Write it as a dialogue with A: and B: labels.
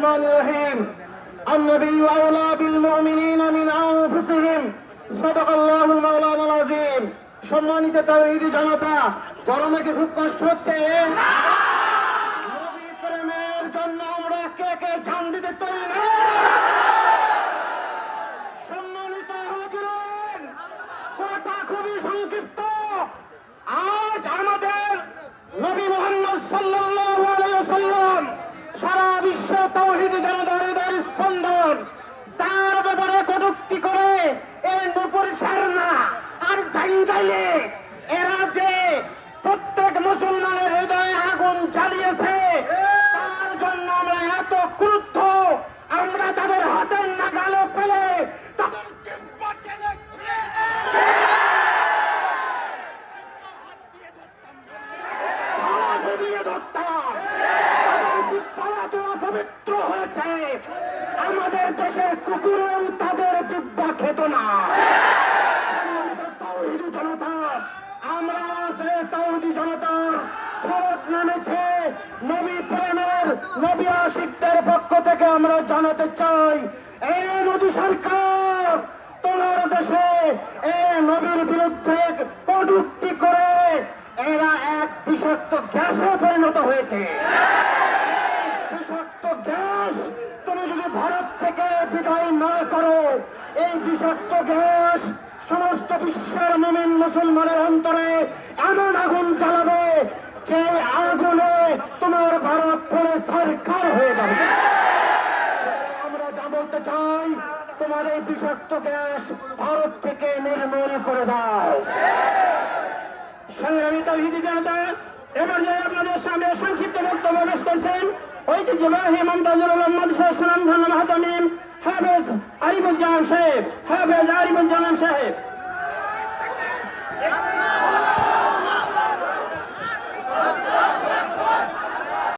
A: الرحيم النبي أولى بالمؤمنين من أنفسهم صدق الله المولانا العظيم সম্মানিত তাওহীদি জনতা গরমে কি খুব কষ্ট হচ্ছে নবী প্রেমের জন্য আমরা কে কে জান দিতে তৈরি সম্মানিত হুজুর কথা খুবই সংক্ষিপ্ত আজ আমাদের নবী মুহাম্মদ সাল্লাল্লাহু আলাইহি ওয়াসাল্লাম সারা বিশ্ব তাওহীদি জনতার হৃদয়ের স্পন্দন তার ব্যাপারে কটূক্তি করে এই নূপুর সারনা আর জাইন্দাইলে এরা যে প্রত্যেক মুসলমানের হৃদয়ে আগুন জ্বালিয়েছে তার জন্য আমরা এত ক্রুদ্ধ আমরা তাদের হাতের নাগালে পেলে তাদের জিহ্বা টেনে ছিঁড়ে দিয়ে ধরতাম পবিত্র হয়েছে আমাদের দেশের কুকুরেও তাদের জিহ্বা খেত না তাওহীদি জনতা আমরা সে তাওহীদি জনতার স্রোত নেমেছে নবী প্রেমের নবী আশিকদের পক্ষ থেকে আমরা জানাতে চাই এই মোদী সরকার তোমার দেশে এই নবীর বিরুদ্ধে কটূক্তি করে এরা এক বিষাক্ত গ্যাসে পরিণত হয়েছে বিষাক্ত গ্যাস তুমি যদি ভারত থেকে বিদায় না করো এই বিষাক্ত গ্যাস সমস্ত বিশ্বের মুমিন মুসলমানের অন্তরে এমন আগুন জ্বালাবে যে আগুনে তোমার ভারত পড়ে সরকার হয়ে যাবে আমরা যা বলতে চাই তোমার এই বিষাক্ত গ্যাস ভারত থেকে নির্মূল করে দাও সংগ্রামী তাওহীদি জনতা এবার যে আপনাদের সামনে সংক্ষিপ্ত বক্তব্য পেশ করছেন ঐতিহ্যবাহী মমতাজুল আলম মাদ্রাসা সুনামধন্য মাহতামিম হাফেজ আরিফুজ্জামান সাহেব